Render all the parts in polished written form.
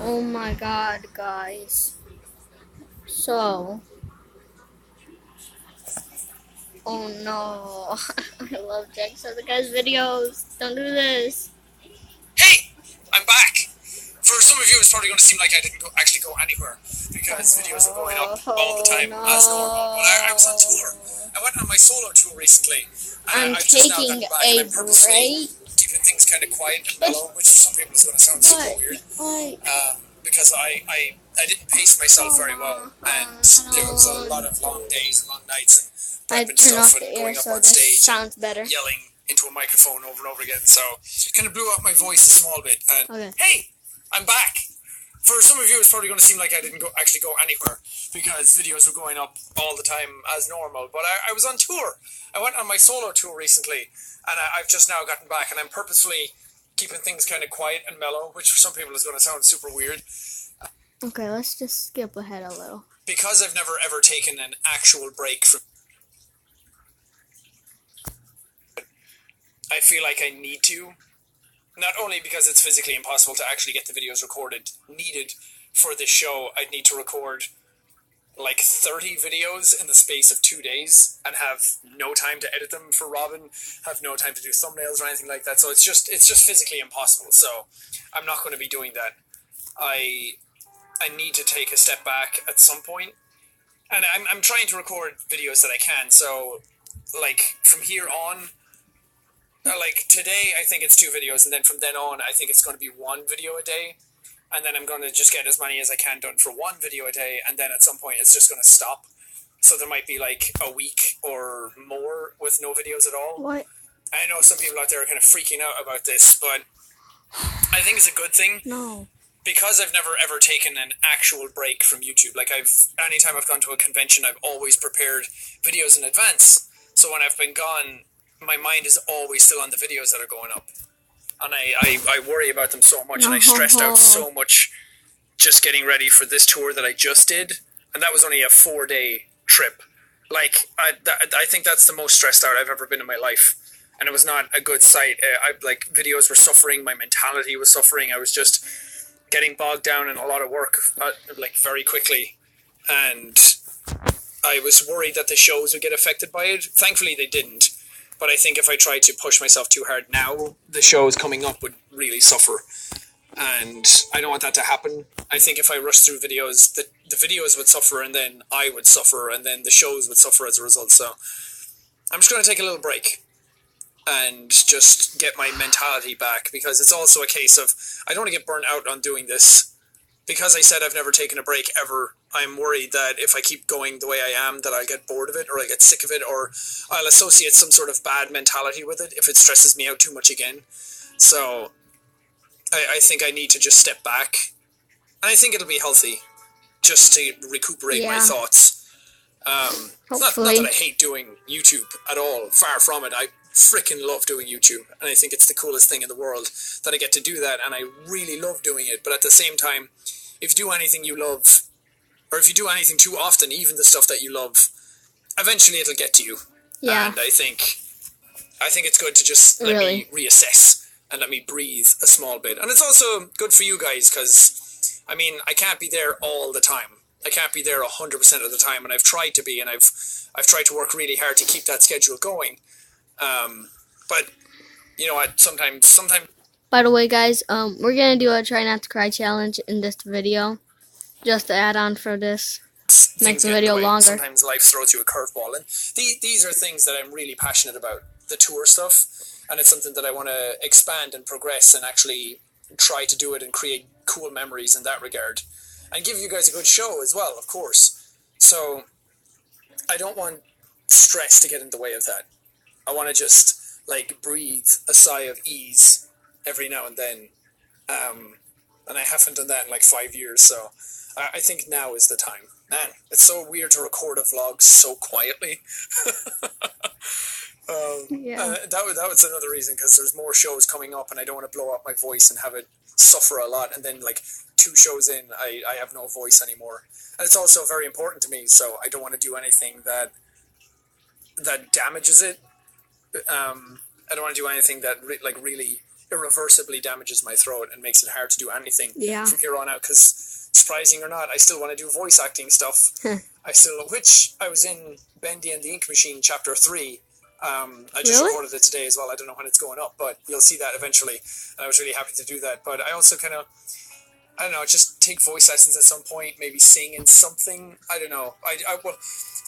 Oh my god, guys. So, oh no. I love Jacksepticeye's videos. Don't do this. Hey, I'm back. For some of you, it's probably going to seem like I didn't actually go anywhere because videos are going up all the Oh time as normal. But I was on tour. no. I went on my solo tour recently, and I'm I've just now taking gotten back, and a I'm purposely break. keeping things kind of quiet and It's mellow, which for some people is going to sound super but weird, like because I didn't pace myself very well, and there was a lot of long days and long nights and I prep and turn stuff off the and air going up so on this stage and sounds better. yelling into a microphone over and over again. So kind of blew out my voice a small bit. And Okay. hey, I'm back. For some of you, it's probably going to seem like I didn't actually go anywhere because videos were going up all the time as normal. But I was on tour. I went on my solo tour recently, and I've just now gotten back, and I'm purposefully keeping things kind of quiet and mellow, which for some people is going to sound super weird. Okay, let's just skip ahead a little. Because I've never ever taken an actual break from, I feel like I need to. Not only because it's physically impossible to actually get the videos recorded needed for this show, I'd need to record like 30 videos in the space of 2 days and have no time to edit them for Robin, have no time to do thumbnails or anything like that. So it's just physically impossible. So I'm not going to be doing that. I need to take a step back at some point, and I'm trying to record videos that I can. So like from here on, like today, I think it's 2 videos, and then from then on, I think it's going to be 1 video a day, and then I'm going to just get as many as I can done for 1 video a day, and then at some point, it's just going to stop. So there might be like a week or more with no videos at all. What? I know some people out there are kind of freaking out about this, but I think it's a good thing. No. Because I've never ever taken an actual break from YouTube. Like anytime I've gone to a convention, I've always prepared videos in advance. So when I've been gone, my mind is always still on the videos that are going up. And I worry about them so much, and I stressed out so much just getting ready for this tour that I just did. And that was only a 4-day trip. Like, I think that's the most stressed out I've ever been in my life. And it was not a good sight. Videos were suffering, my mentality was suffering. I was just getting bogged down in a lot of work, like very quickly. And I was worried that the shows would get affected by it. Thankfully, they didn't. But I think if I tried to push myself too hard now, the shows coming up would really suffer. And I don't want that to happen. I think if I rush through videos, the videos would suffer, and then I would suffer, and then the shows would suffer as a result. So I'm just going to take a little break and just get my mentality back, because it's also a case of I don't want to get burnt out on doing this. Because I said I've never taken a break ever, I'm worried that if I keep going the way I am, that I'll get bored of it, or I get sick of it, or I'll associate some sort of bad mentality with it if it stresses me out too much again. So I think I need to just step back. And I think it'll be healthy just to recuperate my thoughts. Not that I hate doing YouTube at all. Far from it. I freaking love doing YouTube, and I think it's the coolest thing in the world that I get to do that, and I really love doing it. But at the same time, if you do anything you love, or if you do anything too often, even the stuff that you love, eventually it'll get to you. Yeah. And I think it's good to just let me reassess and let me breathe a small bit. And it's also good for you guys, because I mean, I can't be there all the time. I can't be there 100% of the time, and I've tried to be, and I've tried to work really hard to keep that schedule going. But you know what? Sometimes. By the way, guys, we're gonna do a try not to cry challenge in this video, just to add on for this. Make the video longer. Sometimes life throws you a curveball, and these are things that I'm really passionate about. The tour stuff, and it's something that I want to expand and progress, and actually try to do it and create cool memories in that regard, and give you guys a good show as well, of course. So I don't want stress to get in the way of that. I want to just like breathe a sigh of ease every now and then, and I haven't done that in like 5 years. So I think now is the time. Man, it's so weird to record a vlog so quietly. That was another reason, because there's more shows coming up, and I don't want to blow up my voice and have it suffer a lot, and then like 2 shows in, I have no voice anymore. And it's also very important to me, so I don't want to do anything that damages it. I don't want to do anything that really irreversibly damages my throat and makes it hard to do anything Yeah. from here on out. Because surprising or not, I still want to do voice acting stuff. Which I was in Bendy and the Ink Machine chapter 3. I just recorded it today as well. I don't know when it's going up, but you'll see that eventually. And I was really happy to do that. But I also kind of, I don't know, just take voice lessons at some point, maybe sing in something. I don't know. Well,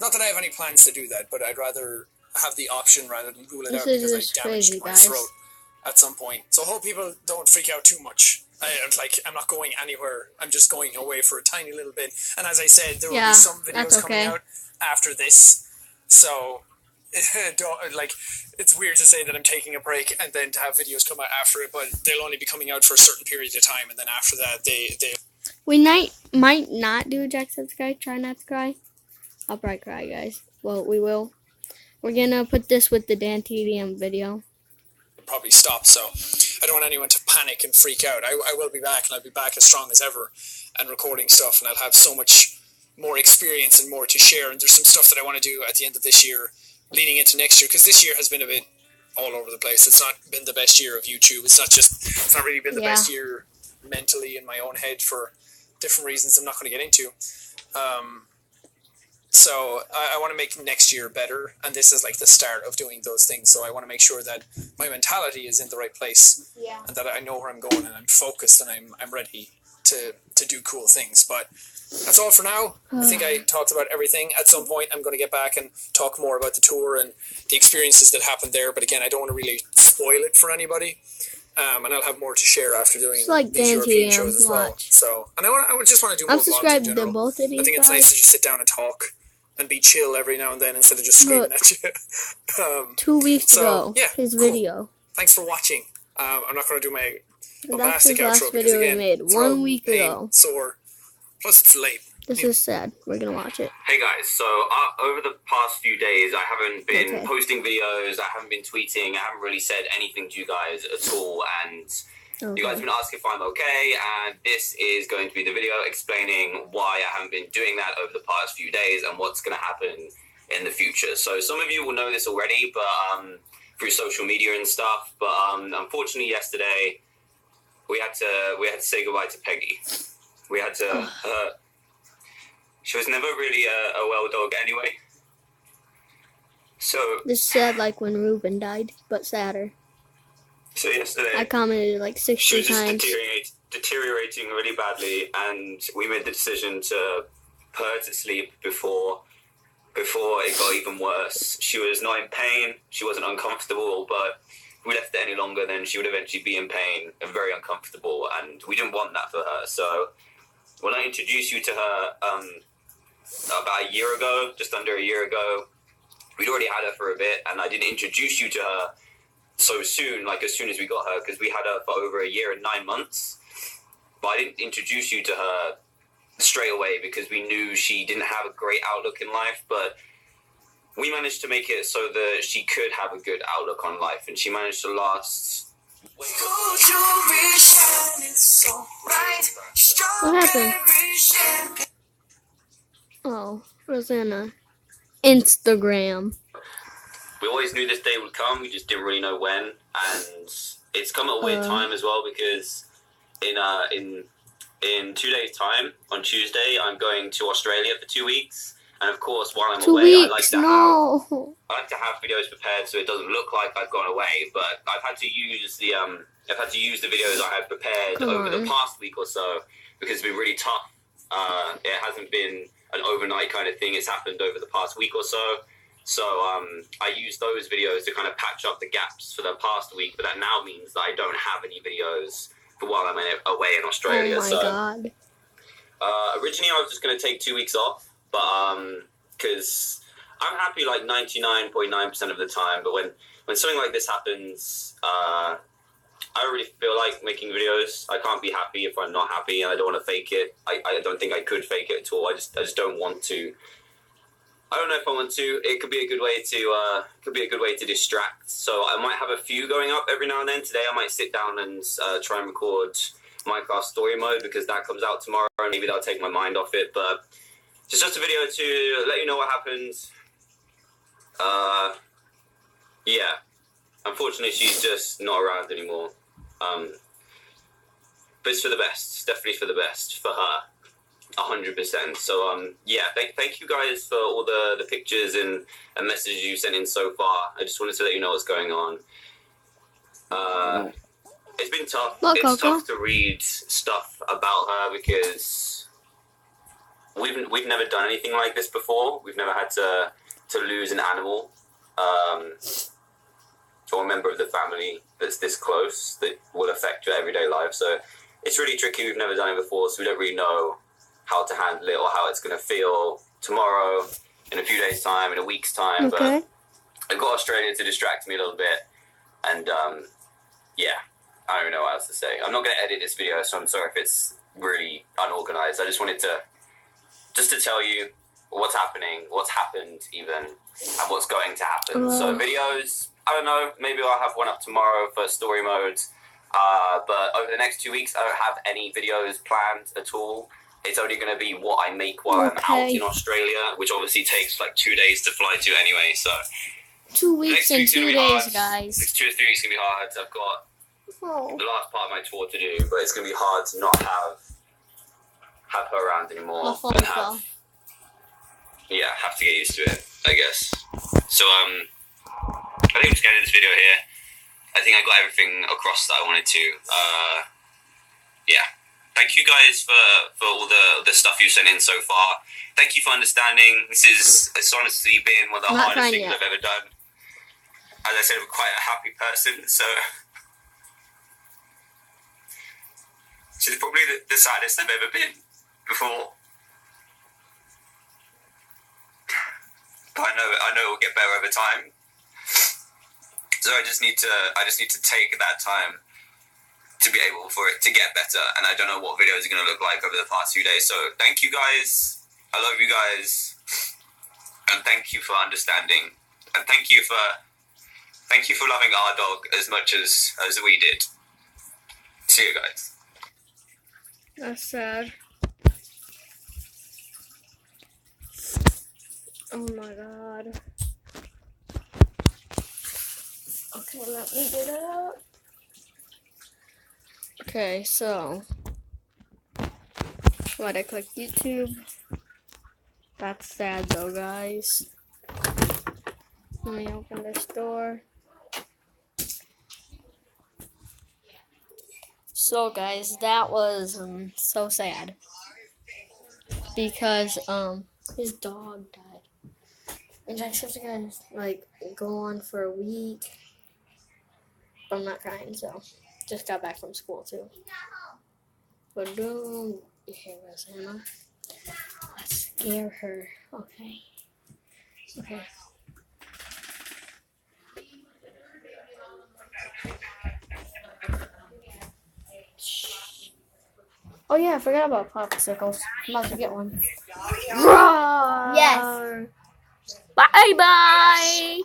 not that I have any plans to do that, but I'd rather have the option rather than rule it out because I damaged my throat at some point. So I hope people don't freak out too much. I'm not going anywhere. I'm just going away for a tiny little bit. And as I said, there will be some videos coming out after this. So it's weird to say that I'm taking a break and then to have videos come out after it, but they'll only be coming out for a certain period of time, and then after that they We might not do a Jacksepticeye Try Not to Cry. I'll probably cry, guys. Well, we will. We're gonna put this with the DanTDM video. Probably stop, so I don't want anyone to panic and freak out. I will be back, and I'll be back as strong as ever and recording stuff, and I'll have so much more experience and more to share, and there's some stuff that I want to do at the end of this year leading into next year, because this year has been a bit all over the place. It's not been the best year of YouTube. It's not really been the best year mentally in my own head for different reasons I'm not going to get into. So I want to make next year better, and this is like the start of doing those things. So I want to make sure that my mentality is in the right place, and that I know where I'm going, and I'm focused, and I'm ready to do cool things. But that's all for now. I think I talked about everything. At some point, I'm going to get back and talk more about the tour and the experiences that happened there. But again, I don't want to really spoil it for anybody. And I'll have more to share after doing these European shows as well. So, and I would just want to do more vlogs in general. Both of these I think it's nice to just sit down and talk and be chill every now and then instead of just screaming at you. 2 weeks ago, his video. Thanks for watching. I'm not going to do my That's his bombastic last outro video because, again, we made 1 week ago. Sore. Plus, it's late. This is sad. We're gonna watch it. Hey guys, so over the past few days, I haven't been posting videos, I haven't been tweeting, I haven't really said anything to you guys at all, and you guys have been asking if I'm okay, and this is going to be the video explaining why I haven't been doing that over the past few days and what's going to happen in the future. So some of you will know this already, but through social media and stuff, but unfortunately yesterday we had to say goodbye to Peggy. We had to. She was never really a well dog anyway. So this is sad, like when Ruben died, but sadder. So yesterday, I commented like 60 she was times. Just deteriorating really badly, and we made the decision to put her to sleep before it got even worse. She was not in pain. She wasn't uncomfortable, but if we left it any longer, then she would eventually be in pain and very uncomfortable, and we didn't want that for her. So when I introduced you to her about a year ago, just under a year ago, we'd already had her for a bit, and I didn't introduce you to her so soon, like as soon as we got her, because we had her for over a year and 9 months. But I didn't introduce you to her straight away because we knew she didn't have a great outlook in life, but we managed to make it so that she could have a good outlook on life, and she managed to last. What happened? Oh, Rosanna. Instagram. We always knew this day would come, we just didn't really know when, and it's come at a weird time as well, because in 2 days' time, on Tuesday, I'm going to Australia for 2 weeks, and of course, while I'm away, I like to have videos prepared so it doesn't look like I've gone away, but I've had to use the videos I had prepared over the past week or so, because it's been really tough. It hasn't been an overnight kind of thing. It's happened over the past week or so. So I used those videos to kind of patch up the gaps for the past week, but that now means that I don't have any videos for while I'm away in Australia. Oh my God. Originally I was just going to take 2 weeks off, but because I'm happy like 99.9% of the time, but when something like this happens, I don't really feel like making videos. I can't be happy if I'm not happy, and I don't want to fake it. I don't think I could fake it at all. I just don't want to. I don't know if I want to. It could be a good way to distract. So I might have a few going up every now and then. Today I might sit down and try and record Minecraft Story Mode, because that comes out tomorrow, and maybe that'll take my mind off it. But it's just a video to let you know what happens. Yeah. Unfortunately, she's just not around anymore. But it's for the best. It's definitely for the best for her. 100%. So yeah, thank you guys for all the pictures and messages you sent in so far. I just wanted to let you know what's going on. It's been tough. It's tough to read stuff about her because we've never done anything like this before. We've never had to lose an animal or a member of the family that's this close that will affect your everyday life. So it's really tricky. We've never done it before, so we don't really know how to handle it or how it's going to feel tomorrow, in a few days' time, in a week's time. Okay. But I've got Australia to distract me a little bit, and yeah, I don't even know what else to say. I'm not going to edit this video, so I'm sorry if it's really unorganized. I just wanted to tell you what's happening, what's happened even, and what's going to happen. So videos, I don't know, maybe I'll have one up tomorrow for story mode. But over the next 2 weeks, I don't have any videos planned at all. It's only going to be what I make while I'm out in Australia, which obviously takes like 2 days to fly to anyway. So 2 weeks and 2 days, guys. Next 2 or 3 weeks going to be hard. I've got the last part of my tour to do, but it's going to be hard to not have her around anymore. And have to get used to it, I guess. So I think I'm just going to end this video here. I think I got everything across that I wanted to. Yeah. Thank you guys for all the stuff you've sent in so far. Thank you for understanding. It's honestly been one of the hardest things I've ever done. As I said, I'm quite a happy person, so it's probably the saddest I've ever been before. But I know it will get better over time. So I just need to take that time to be able for it to get better, and I don't know what videos are going to look like over the past few days. So thank you guys. I love you guys, and thank you for understanding, and thank you for loving our dog as much as we did. See you guys. That's sad. Oh my god. Okay, let me get it out. Okay, so what, I click YouTube. That's sad though, guys. Let me open this door. So guys, that was so sad because his dog died. And Jacksepticeye like go on for a week. But I'm not crying, so just got back from school too. But don't behave as Hannah. Let's scare her. Okay. Okay. Oh yeah, I forgot about popsicles. I'm about to get one. Roar! Yes. Bye bye.